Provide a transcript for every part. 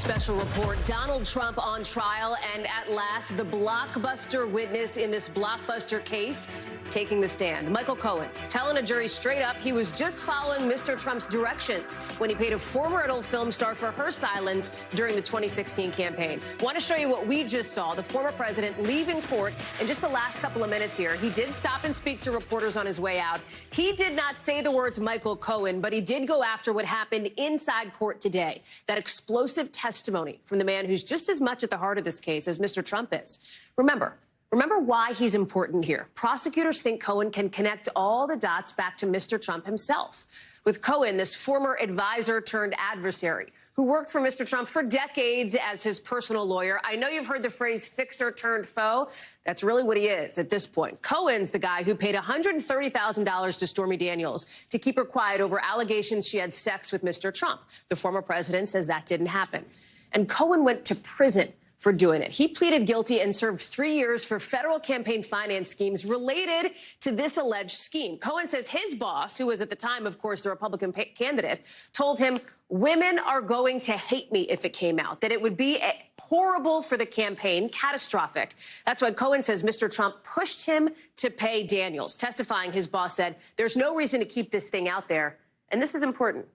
special report. Donald Trump on trial, and at last, the blockbuster witness in this blockbuster case taking the stand. Michael Cohen telling a jury straight up he was just following Mr. Trump's directions when he paid a former adult film star for her silence during the 2016 campaign. Want to show you what we just saw. The former president leaving court in just the last couple of minutes here. He did stop and speak to reporters on his way out. He did not say the words Michael Cohen, but he did go after what happened inside court today. That explosive testimony from the man who's just as much at the heart of this case as Mr. Trump is. Remember why he's important here. Prosecutors think Cohen can connect all the dots back to Mr. Trump himself. With Cohen, this former advisor turned adversary who worked for Mr. Trump for decades as his personal lawyer. I know you've heard the phrase fixer turned foe. That's really what he is at this point. Cohen's the guy who paid $130,000 to Stormy Daniels to keep her quiet over allegations she had sex with Mr. Trump. The former president says that didn't happen. And Cohen went to prison for doing it. He pleaded guilty and served 3 years for federal campaign finance schemes related to this alleged scheme. Cohen says his boss, who was at the time, of course, the Republican candidate, told him women are going to hate me if it came out, that it would be horrible for the campaign, catastrophic. That's why Cohen says Mr. Trump pushed him to pay Daniels. Testifying, his boss said, there's no reason to keep this thing out there. And this is important.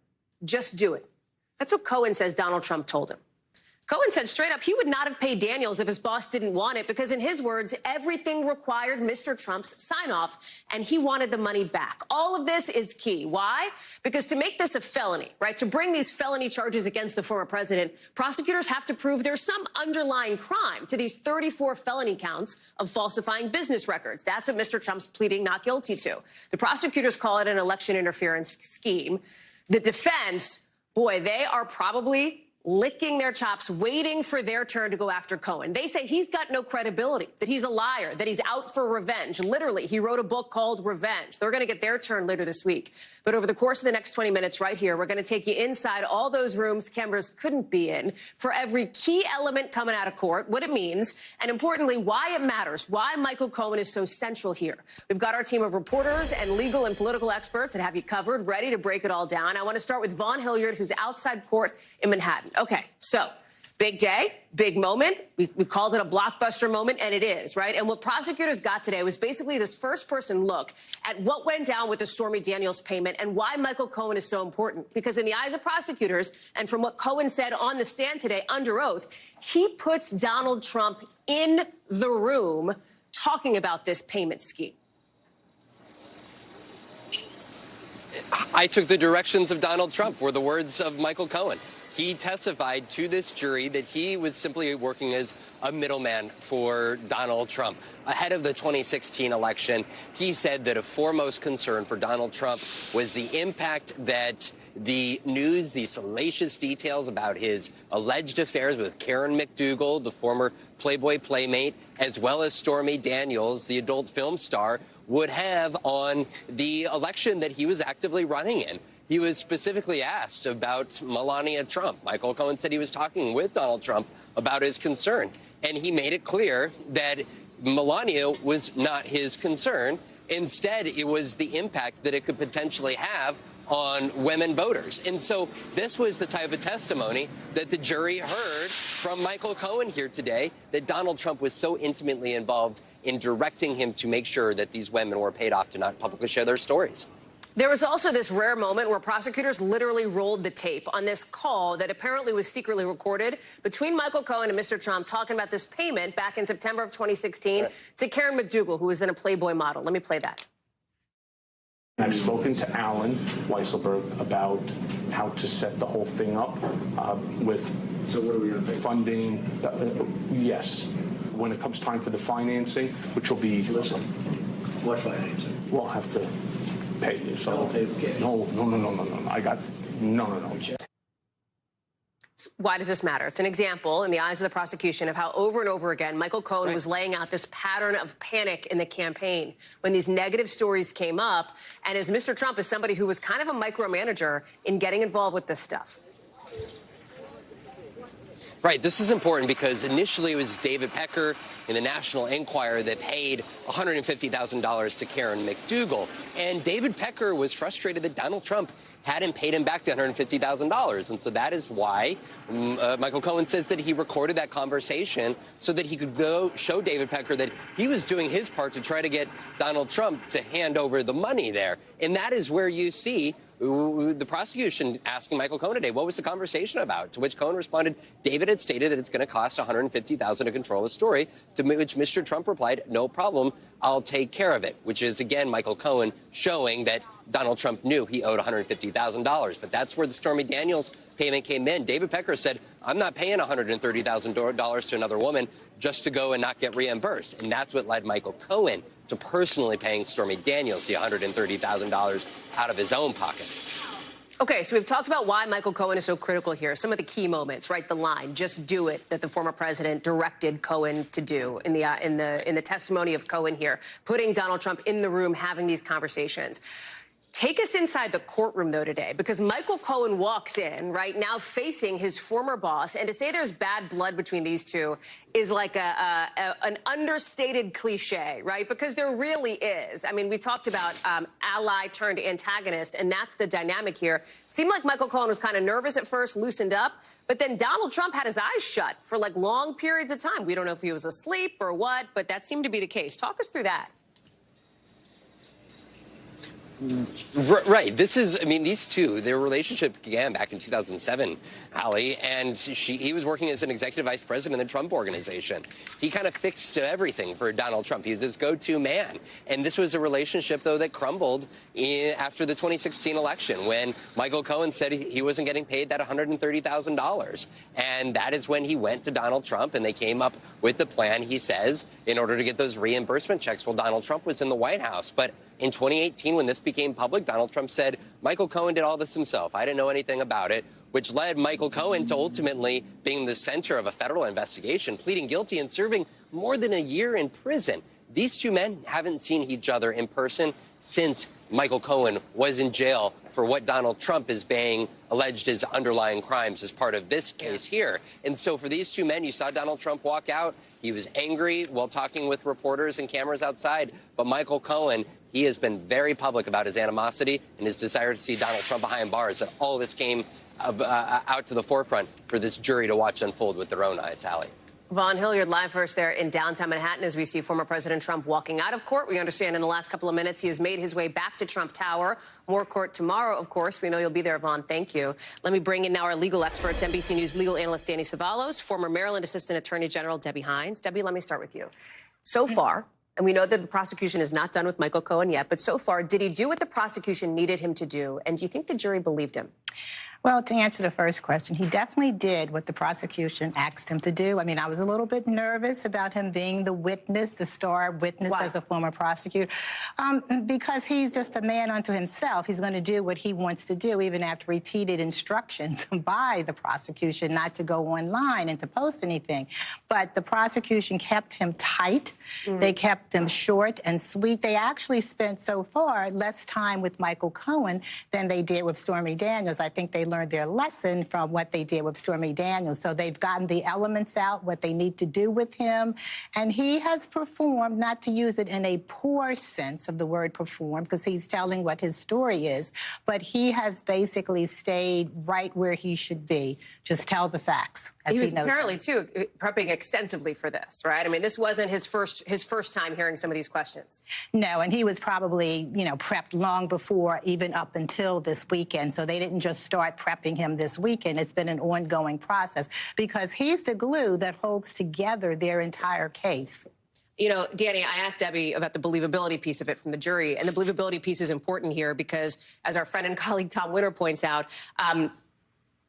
Just do it. That's what Cohen says Donald Trump told him. Cohen said straight up he would not have paid Daniels if his boss didn't want it because, in his words, everything required Mr. Trump's sign-off, and he wanted the money back. All of this is key. Why? Because to make this a felony, right, to bring these felony charges against the former president, prosecutors have to prove there's some underlying crime to these 34 felony counts of falsifying business records. That's what Mr. Trump's pleading not guilty to. The prosecutors call it an election interference scheme. The defense, boy, they are probably licking their chops, waiting for their turn to go after Cohen. They say he's got no credibility, that he's a liar, that he's out for revenge. Literally, he wrote a book called Revenge. They're going to get their turn later this week. But over the course of the next 20 minutes right here, we're going to take you inside all those rooms cameras couldn't be in for every key element coming out of court, what it means, and importantly, why it matters, why Michael Cohen is so central here. We've got our team of reporters and legal and political experts that have you covered, ready to break it all down. I want to start with Vaughn Hilliard, who's outside court in Manhattan. Okay, so big day, big moment. We called it a blockbuster moment, and it is, right? And what prosecutors got today was basically this first-person look at what went down with the Stormy Daniels payment and why Michael Cohen is so important. Because in the eyes of prosecutors, and from what Cohen said on the stand today under oath, he puts Donald Trump in the room talking about this payment scheme. I took the directions of Donald Trump, were the words of Michael Cohen. He testified to this jury that he was simply working as a middleman for Donald Trump. Ahead of the 2016 election, he said that a foremost concern for Donald Trump was the impact that the news, the salacious details about his alleged affairs with Karen McDougal, the former Playboy playmate, as well as Stormy Daniels, the adult film star, would have on the election that he was actively running in. He was specifically asked about Melania Trump. Michael Cohen said he was talking with Donald Trump about his concern. And he made it clear that Melania was not his concern. Instead, it was the impact that it could potentially have on women voters. And so this was the type of testimony that the jury heard from Michael Cohen here today, that Donald Trump was so intimately involved in directing him to make sure that these women were paid off to not publicly share their stories. There was also this rare moment where prosecutors literally rolled the tape on this call that apparently was secretly recorded between Michael Cohen and Mr. Trump talking about this payment back in September of 2016 to Karen McDougal, who was then a Playboy model. Let me play that. I've spoken to Alan Weisselberg about how to set the whole thing up with funding. Yes. When it comes time for the financing, which will be... Listen, what financing? We'll have to pay you. So I'll pay for cash. No. I got no. So why does this matter? It's an example in the eyes of the prosecution of how over and over again Michael Cohen was laying out this pattern of panic in the campaign when these negative stories came up, and as Mr. Trump is somebody who was kind of a micromanager in getting involved with this stuff. Right. This is important because initially it was David Pecker in the National Enquirer that paid $150,000 to Karen McDougal. And David Pecker was frustrated that Donald Trump hadn't paid him back the $150,000. And so that is why Michael Cohen says that he recorded that conversation so that he could go show David Pecker that he was doing his part to try to get Donald Trump to hand over the money there. And that is where you see the prosecution asking Michael Cohen today, what was the conversation about? To which Cohen responded, David had stated that it's going to cost $150,000 to control the story, to which Mr. Trump replied, no problem, I'll take care of it, which is, again, Michael Cohen showing that Donald Trump knew he owed $150,000. But that's where the Stormy Daniels payment came in. David Pecker said, I'm not paying $130,000 to another woman just to go and not get reimbursed. And that's what led Michael Cohen to personally paying Stormy Daniels the $130,000 out of his own pocket. Okay, so we've talked about why Michael Cohen is so critical here. Some of the key moments, right? The line, just do it, that the former president directed Cohen to do in the testimony of Cohen here, putting Donald Trump in the room, having these conversations. Take us inside the courtroom, though, today, because Michael Cohen walks in, right, now facing his former boss, and to say there's bad blood between these two is like an understated cliche, right, because there really is. I mean, we talked about ally turned antagonist, and that's the dynamic here. Seemed like Michael Cohen was kind of nervous at first, loosened up, but then Donald Trump had his eyes shut for, like, long periods of time. We don't know if he was asleep or what, but that seemed to be the case. Talk us through that. Right. This is, I mean, these two, their relationship began back in 2007, Hallie, and he was working as an executive vice president in the Trump organization. He kind of fixed everything for Donald Trump. He was his go-to man. And this was a relationship, though, that crumbled after the 2016 election when Michael Cohen said he wasn't getting paid that $130,000. And that is when he went to Donald Trump and they came up with the plan, he says, in order to get those reimbursement checks while Donald Trump was in the White House. But in 2018, when this became public, Donald Trump said, Michael Cohen did all this himself. I didn't know anything about it, which led Michael Cohen to ultimately being the center of a federal investigation, pleading guilty and serving more than a year in prison. These two men haven't seen each other in person since Michael Cohen was in jail for what Donald Trump is being alleged as underlying crimes as part of this case here. And so for these two men, you saw Donald Trump walk out. He was angry while talking with reporters and cameras outside. But Michael Cohen, he has been very public about his animosity and his desire to see Donald Trump behind bars. And all this came out to the forefront for this jury to watch unfold with their own eyes, Hallie. Vaughn Hilliard live for us there in downtown Manhattan as we see former President Trump walking out of court. We understand in the last couple of minutes he has made his way back to Trump Tower. More court tomorrow, of course. We know you'll be there, Vaughn. Thank you. Let me bring in now our legal experts, NBC News legal analyst Danny Savalos, former Maryland Assistant Attorney General Debbie Hines. Debbie, let me start with you. So far, and we know that the prosecution is not done with Michael Cohen yet, but so far, did he do what the prosecution needed him to do? And do you think the jury believed him? Well, to answer the first question, he definitely did what the prosecution asked him to do. I mean, I was a little bit nervous about him being the witness, the star witness as a former prosecutor, because he's just a man unto himself. He's going to do what he wants to do, even after repeated instructions by the prosecution not to go online and to post anything. But the prosecution kept him tight. They kept him short and sweet. They actually spent so far less time with Michael Cohen than they did with Stormy Daniels. I think they learned their lesson from what they did with Stormy Daniels. So they've gotten the elements out, what they need to do with him. And he has performed, not to use it in a poor sense of the word perform, because he's telling what his story is, but he has basically stayed right where he should be. Just tell the facts. He was apparently, too, prepping extensively for this, right? I mean, this wasn't his first time hearing some of these questions. No, and he was probably, you know, prepped long before, even up until this weekend. So they didn't just start prepping him this weekend. It's been an ongoing process because he's the glue that holds together their entire case. You know, Danny, I asked Debbie about the believability piece of it from the jury, and the believability piece is important here because, as our friend and colleague Tom Winter points out,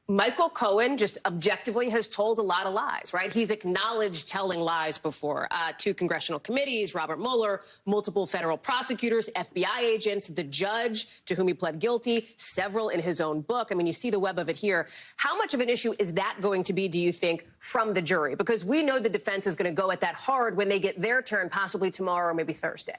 Michael Cohen just objectively has told a lot of lies, right? He's acknowledged telling lies before to congressional committees, Robert Mueller, multiple federal prosecutors, FBI agents, the judge to whom he pled guilty, several in his own book. I mean, you see the web of it here. How much of an issue is that going to be, do you think, from the jury? Because we know the defense is going to go at that hard when they get their turn, possibly tomorrow or maybe Thursday.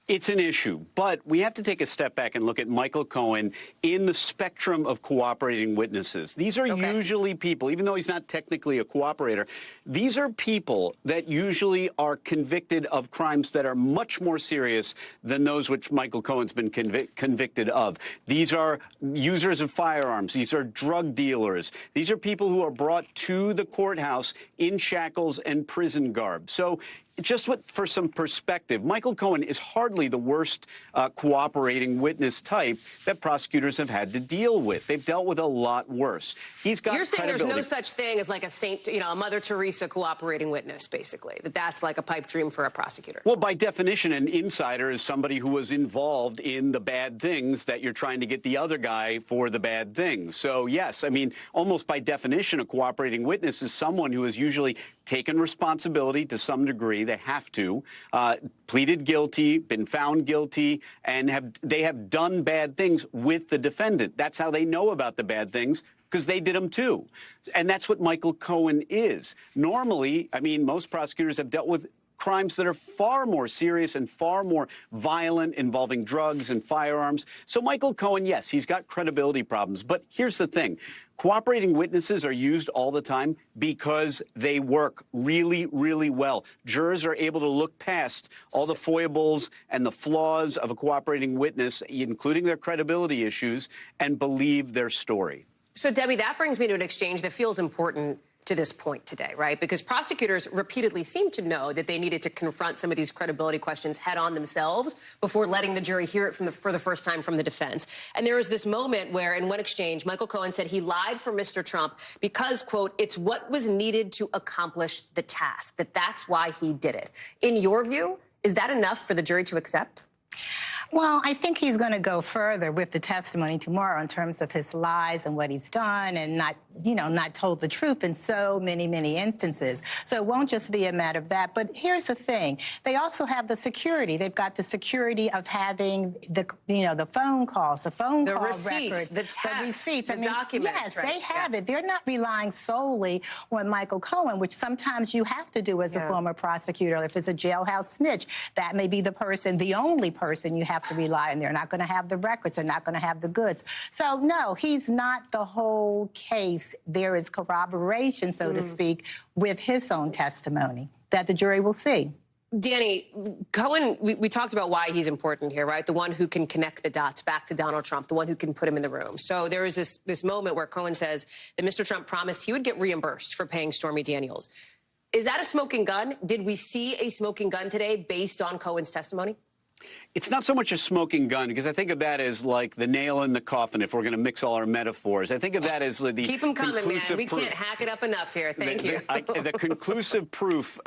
It's an issue, but we have to take a step back and look at Michael Cohen in the spectrum of cooperating witnesses. These are usually people, even though he's not technically a cooperator, these are people that usually are convicted of crimes that are much more serious than those which Michael Cohen's been convicted of. These are users of firearms. These are drug dealers. These are people who are brought to the courthouse in shackles and prison garb. So just for some perspective, Michael Cohen is hardly the worst cooperating witness type that prosecutors have had to deal with. They've dealt with a lot worse. He's got You're saying there's credibility. no such thing as like a Saint, a Mother Teresa cooperating witness, basically, that's like a pipe dream for a prosecutor. Well, by definition, an insider is somebody who was involved in the bad things that you're trying to get the other guy for the bad things. So, yes, I mean, almost by definition, a cooperating witness is someone who has usually taken responsibility to some degree. They have to, pleaded guilty, been found guilty, and they have done bad things with the defendant. That's how they know about the bad things, because they did them too. And that's what Michael Cohen is. Normally, I mean, most prosecutors have dealt with crimes that are far more serious and far more violent, involving drugs and firearms. So Michael Cohen, yes, he's got credibility problems. But here's the thing. Cooperating witnesses are used all the time because they work really, really well. Jurors are able to look past all the foibles and the flaws of a cooperating witness, including their credibility issues, and believe their story. So, Debbie, that brings me to an exchange that feels important to this point today, right? Because prosecutors repeatedly seem to know that they needed to confront some of these credibility questions head on themselves before letting the jury hear it for the first time from the defense. And there was this moment where, in one exchange, Michael Cohen said he lied for Mr. Trump because, quote, it's what was needed to accomplish the task, that's why he did it. In your view, is that enough for the jury to accept? Well, I think he's going to go further with the testimony tomorrow in terms of his lies and what he's done and not told the truth in so many, many instances. So it won't just be a matter of that. But here's the thing. They also have the security. They've got the security of having the phone calls, the phone call receipts, records, the texts, receipts, the documents. Yes, right? they have it. They're not relying solely on Michael Cohen, which sometimes you have to do as a former prosecutor. If it's a jailhouse snitch, that may be the person, the only person you have to rely on. They're not going to have the records. They're not going to have the goods. So, no, he's not the whole case. There is corroboration, so to speak, with his own testimony that the jury will see. Danny, Cohen, we talked about why he's important here, right? The one who can connect the dots back to Donald Trump, the one who can put him in the room. So there is this moment where Cohen says that Mr. Trump promised he would get reimbursed for paying Stormy Daniels. Is that a smoking gun? Did we see a smoking gun today based on Cohen's testimony? It's not so much a smoking gun, because I think of that as like the nail in the coffin, if we're going to mix all our metaphors. I think of that as the Keep them coming, man. We proof. can't hack it up enough here. Thank you. The conclusive proof.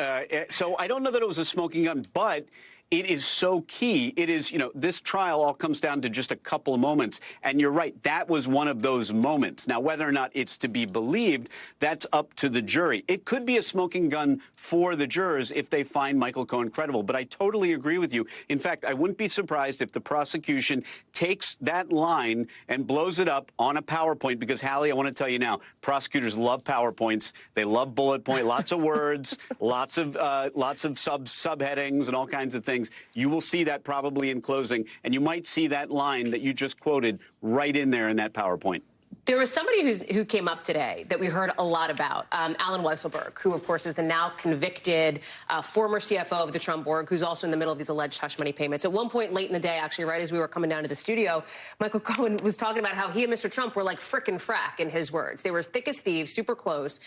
So I don't know that it was a smoking gun, but it is so key. It is, this trial all comes down to just a couple of moments. And you're right, that was one of those moments. Now, whether or not it's to be believed, that's up to the jury. It could be a smoking gun for the jurors if they find Michael Cohen credible. But I totally agree with you. In fact, I wouldn't be surprised if the prosecution takes that line and blows it up on a PowerPoint, because, Hallie, I want to tell you now, prosecutors love PowerPoints. They love bullet point, lots of words, lots of subheadings and all kinds of things. You will see that probably in closing, and you might see that line that you just quoted right in there in that PowerPoint. There was somebody who came up today that we heard a lot about, Alan Weisselberg, who, of course, is the now convicted former CFO of the Trump Board, who's also in the middle of these alleged hush money payments. At one point late in the day, actually, right as we were coming down to the studio, Michael Cohen was talking about how he and Mr. Trump were like frickin' frack, in his words. They were thick as thieves, super close.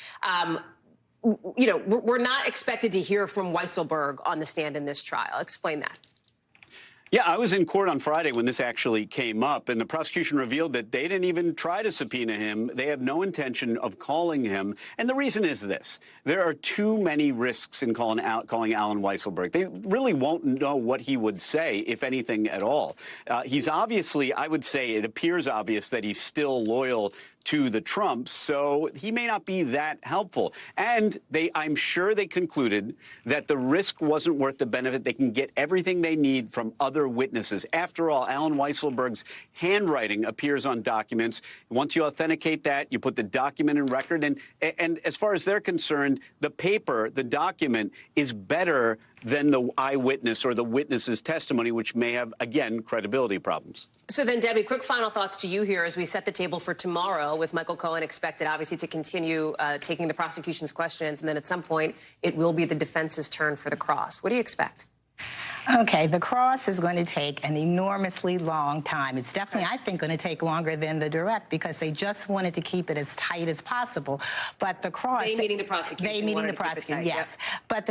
We're not expected to hear from Weisselberg on the stand in this trial. Explain that. Yeah, I was in court on Friday when this actually came up, and the prosecution revealed that they didn't even try to subpoena him. They have no intention of calling him. And the reason is this. There are too many risks in calling Alan Weisselberg. They really won't know what he would say, if anything at all. He's obviously, I would say it appears obvious that he's still loyal to the Trumps, so he may not be that helpful. And I'm sure they concluded that the risk wasn't worth the benefit. They can get everything they need from other witnesses. After all, Alan Weisselberg's handwriting appears on documents. Once you authenticate that, you put the document in record. And as far as they're concerned, the paper, the document, is better than the eyewitness or the witness's testimony, which may have, again, credibility problems. So then, Debbie, quick final thoughts to you here as we set the table for tomorrow, with Michael Cohen expected, obviously, to continue taking the prosecution's questions. And then at some point, it will be the defense's turn for the cross. What do you expect? Okay, the cross is going to take an enormously long time. It's definitely, I think, going to take longer than the direct because they just wanted to keep it as tight as possible. But the cross... They meaning the prosecution. They meaning the prosecution, yes. Yep.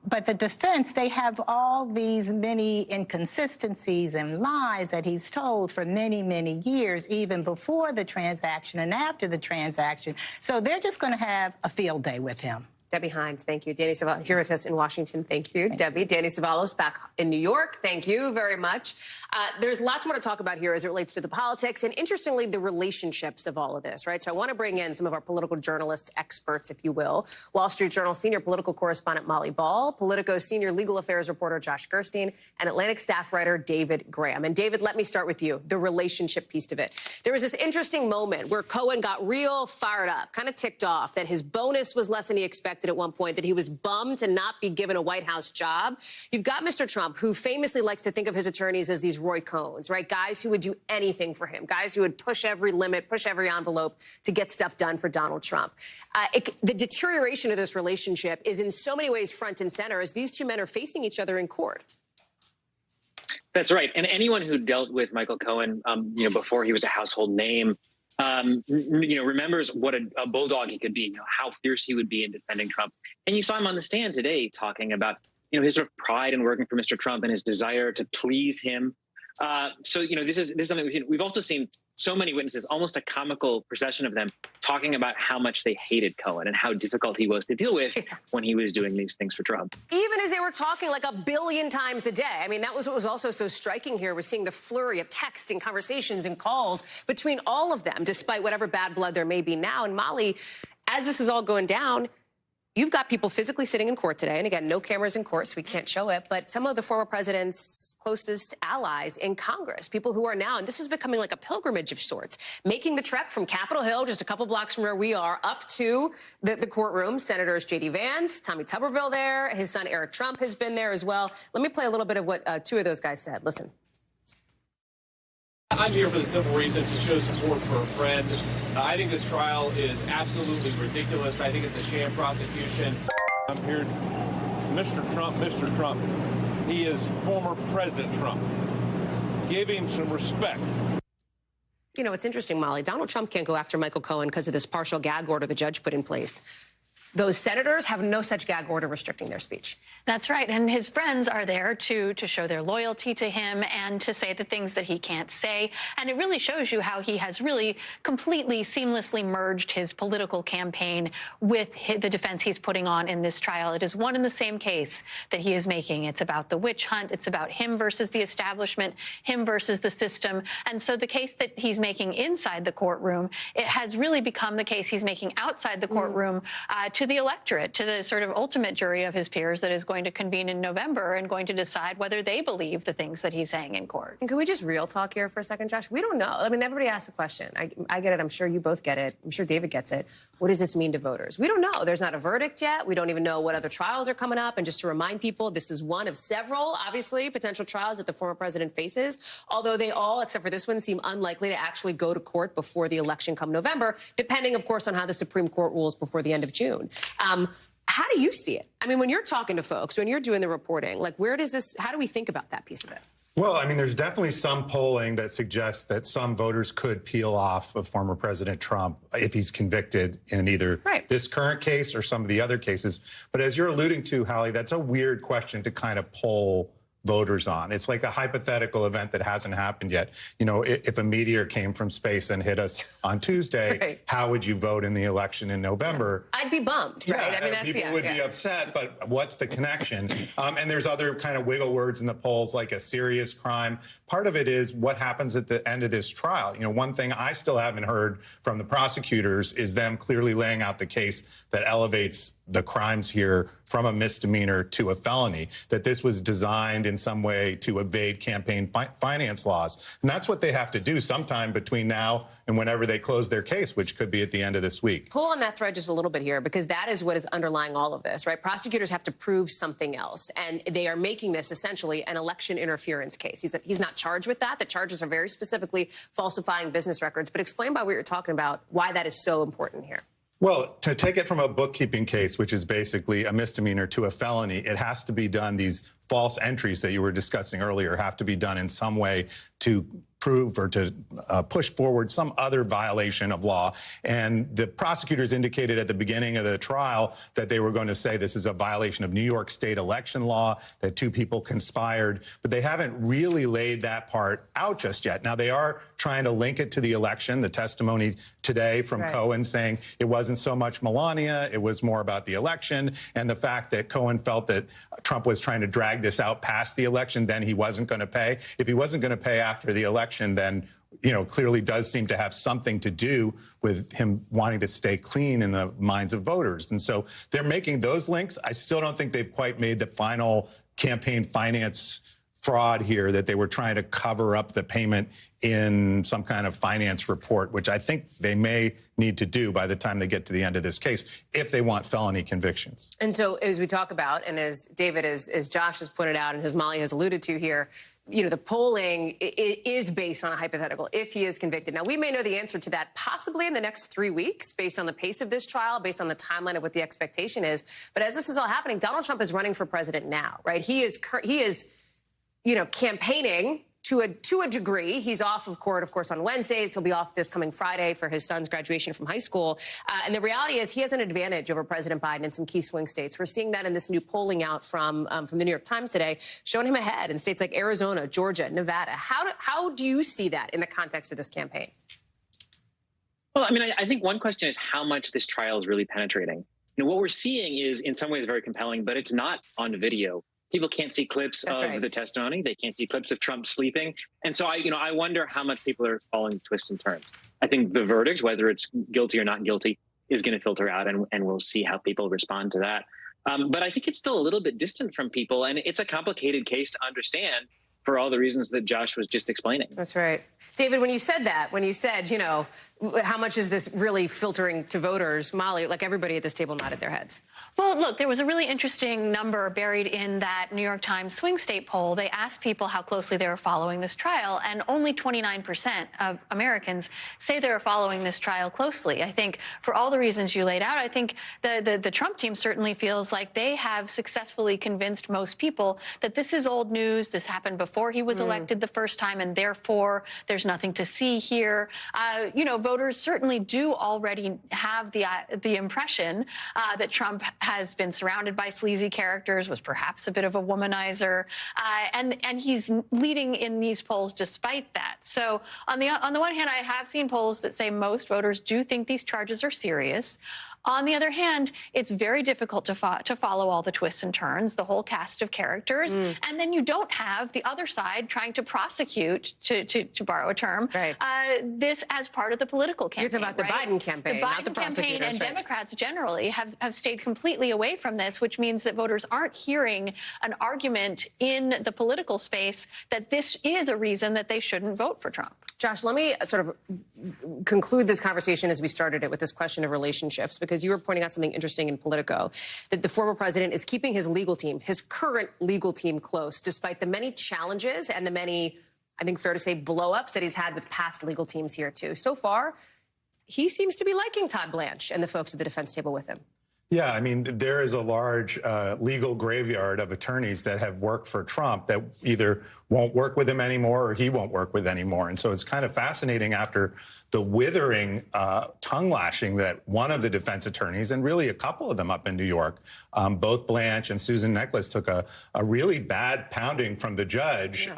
But the defense, they have all these many inconsistencies and lies that he's told for many, many years, even before the transaction and after the transaction. So they're just going to have a field day with him. Debbie Hines, thank you. Danny Savalos, here with us in Washington, thank you. Debbie, Danny Savalos back in New York, thank you very much. There's lots more to talk about here as it relates to the politics and, interestingly, the relationships of all of this, right? So I want to bring in some of our political journalist experts, if you will. Wall Street Journal senior political correspondent Molly Ball, Politico senior legal affairs reporter Josh Gerstein, and Atlantic staff writer David Graham. And, David, let me start with you, the relationship piece of it. There was this interesting moment where Cohen got real fired up, kind of ticked off, that his bonus was less than he expected at one point, that he was bummed to not be given a White House job. You've got Mr. Trump, who famously likes to think of his attorneys as these Roy Cohns, right? Guys who would do anything for him, guys who would push every limit, push every envelope to get stuff done for Donald Trump. The deterioration of this relationship is in so many ways front and center as these two men are facing each other in court. That's right. And anyone who dealt with Michael Cohen, before he was a household name, remembers what a bulldog he could be, how fierce he would be in defending Trump. And you saw him on the stand today talking about, his sort of pride in working for Mr. Trump and his desire to please him. So this is something we've also seen so many witnesses, almost a comical procession of them, talking about how much they hated Cohen and how difficult he was to deal with when he was doing these things for Trump. Even as they were talking like a billion times a day. I mean, that was what was also so striking here, was seeing the flurry of text and conversations and calls between all of them, despite whatever bad blood there may be now. And Molly, as this is all going down, you've got people physically sitting in court today. And again, no cameras in court, so we can't show it. But some of the former president's closest allies in Congress, people who are now, and this is becoming like a pilgrimage of sorts, making the trek from Capitol Hill, just a couple blocks from where we are, up to the courtroom. Senators J.D. Vance, Tommy Tuberville there. His son Eric Trump has been there as well. Let me play a little bit of what two of those guys said. Listen. I'm here for the simple reason to show support for a friend. I think this trial is absolutely ridiculous. I think it's a sham prosecution. I'm here, Mr. Trump. He is former President Trump. Give him some respect. It's interesting, Molly. Donald Trump can't go after Michael Cohen because of this partial gag order the judge put in place. Those senators have no such gag order restricting their speech. That's right. And his friends are there to show their loyalty to him and to say the things that he can't say. And it really shows you how he has really completely seamlessly merged his political campaign with the defense he's putting on in this trial. It is one and the same case that he is making. It's about the witch hunt. It's about him versus the establishment, him versus the system. And so the case that he's making inside the courtroom, it has really become the case he's making outside the courtroom to the electorate, to the sort of ultimate jury of his peers that is going to convene in November and going to decide whether they believe the things that he's saying in court. And can we just real talk here for a second, Josh? We don't know. I mean, everybody asks a question. I get it. I'm sure you both get it. I'm sure David gets it. What does this mean to voters? We don't know. There's not a verdict yet. We don't even know what other trials are coming up. And just to remind people, this is one of several, obviously, potential trials that the former president faces, although they all, except for this one, seem unlikely to actually go to court before the election come November, depending, of course, on how the Supreme Court rules before the end of June. How do you see it? I mean, when you're talking to folks, when you're doing the reporting, like, how do we think about that piece of it? Well, I mean, there's definitely some polling that suggests that some voters could peel off of former President Trump if he's convicted in either this current case or some of the other cases. But as you're alluding to, Hallie, that's a weird question to kind of poll voters on. It's like a hypothetical event that hasn't happened yet. If a meteor came from space and hit us on Tuesday, how would you vote in the election in November? I'd be bummed, right? Yeah, I mean, people would be upset, but what's the connection? And there's other kind of wiggle words in the polls, like a serious crime. Part of it is what happens at the end of this trial. One thing I still haven't heard from the prosecutors is them clearly laying out the case that elevates the crimes here from a misdemeanor to a felony, that this was designed in some way to evade campaign finance laws. And that's what they have to do sometime between now and whenever they close their case, which could be at the end of this week. Pull on that thread just a little bit here, because that is what is underlying all of this, right? Prosecutors have to prove something else, and they are making this essentially an election interference case. He's not charged with that. The charges are very specifically falsifying business records. But explain by what you're talking about, why that is so important here. Well, to take it from a bookkeeping case, which is basically a misdemeanor, to a felony, it has to be done. These false entries that you were discussing earlier have to be done in some way to prove or to push forward some other violation of law. And the prosecutors indicated at the beginning of the trial that they were going to say this is a violation of New York State election law, that two people conspired, but they haven't really laid that part out just yet. Now, they are trying to link it to the election. The testimony today from Cohen saying it wasn't so much Melania, it was more about the election, and the fact that Cohen felt that Trump was trying to drag this out past the election, then he wasn't going to pay. If he wasn't going to pay after the election, then, you know, clearly does seem to have something to do with him wanting to stay clean in the minds of voters. And so they're making those links. I still don't think they've quite made the final campaign finance fraud here, that they were trying to cover up the payment in some kind of finance report, which I think they may need to do by the time they get to the end of this case, if they want felony convictions. And so as we talk about, and as David, as Josh has pointed out, and as Molly has alluded to here, you know, the polling is based on a hypothetical, if he is convicted. Now, we may know the answer to that possibly in the next 3 weeks, based on the pace of this trial, based on the timeline of what the expectation is. But as this is all happening, Donald Trump is running for president now, right? He is, you know, campaigning to a degree. He's off of court, of course, on Wednesdays. He'll be off this coming Friday for his son's graduation from high school. And the reality is he has an advantage over President Biden in some key swing states. We're seeing that in this new polling out from the New York Times today, showing him ahead in states like Arizona, Georgia, Nevada. How do you see that in the context of this campaign? Well, I mean, I think one question is how much this trial is really penetrating. You know, what we're seeing is in some ways very compelling, but it's not on video. People can't see clips of the testimony. They can't see clips of Trump sleeping. And so I wonder how much people are following twists and turns. I think the verdict, whether it's guilty or not guilty, is going to filter out, and we'll see how people respond to that. But I think it's still a little bit distant from people, and it's a complicated case to understand for all the reasons that Josh was just explaining. That's right. David, when you said, you know, how much is this really filtering to voters, Molly, like everybody at this table nodded their heads. Well, look, there was a really interesting number buried in that New York Times swing state poll. They asked people how closely they were following this trial, and only 29% of Americans say they're following this trial closely. I think for all the reasons you laid out, I think the Trump team certainly feels like they have successfully convinced most people that this is old news. This happened before he was elected the first time, and therefore there's nothing to see here. You know, voters certainly do already have the impression that Trump has been surrounded by sleazy characters, was perhaps a bit of a womanizer, and he's leading in these polls despite that. So on the one hand, I have seen polls that say most voters do think these charges are serious. On the other hand, it's very difficult to follow all the twists and turns, the whole cast of characters. And then you don't have the other side trying to prosecute, to borrow a term, this as part of the political campaign. You're talking about the Biden campaign, the Biden not the campaign, and right. Democrats generally have stayed completely away from this, which means that voters aren't hearing an argument in the political space that this is a reason that they shouldn't vote for Trump. Josh, let me sort of conclude this conversation as we started it with this question of relationships, because you were pointing out something interesting in Politico, that the former president is keeping his legal team, his current legal team, close, despite the many challenges and the many, I think fair to say, blow-ups that he's had with past legal teams here, too. So far, he seems to be liking Todd Blanche and the folks at the defense table with him. Yeah, I mean, there is a large legal graveyard of attorneys that have worked for Trump that either won't work with him anymore or he won't work with anymore. And so it's kind of fascinating after the withering tongue lashing that one of the defense attorneys, and really a couple of them up in New York, both Blanche and Susan Nicholas, took a really bad pounding from the judge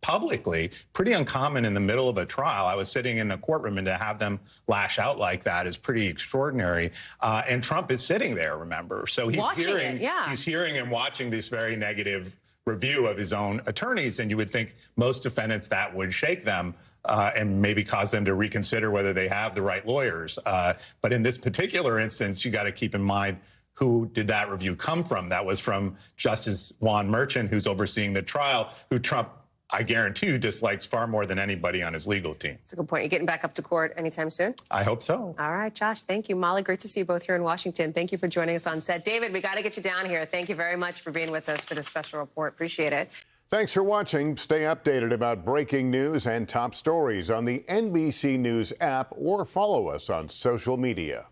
publicly, pretty uncommon in the middle of a trial. I was sitting in the courtroom, and to have them lash out like that is pretty extraordinary. And Trump is sitting there, remember. So he's hearing and watching this very negative review of his own attorneys. And you would think most defendants that would shake them and maybe cause them to reconsider whether they have the right lawyers. But in this particular instance, you got to keep in mind who did that review come from? That was from Justice Juan Merchant, who's overseeing the trial, who Trump, I guarantee you, dislikes far more than anybody on his legal team. That's a good point. You're getting back up to court anytime soon? I hope so. All right, Josh, thank you. Molly, great to see you both here in Washington. Thank you for joining us on set. David, we got to get you down here. Thank you very much for being with us for this special report. Appreciate it. Thanks for watching. Stay updated about breaking news and top stories on the NBC News app or follow us on social media.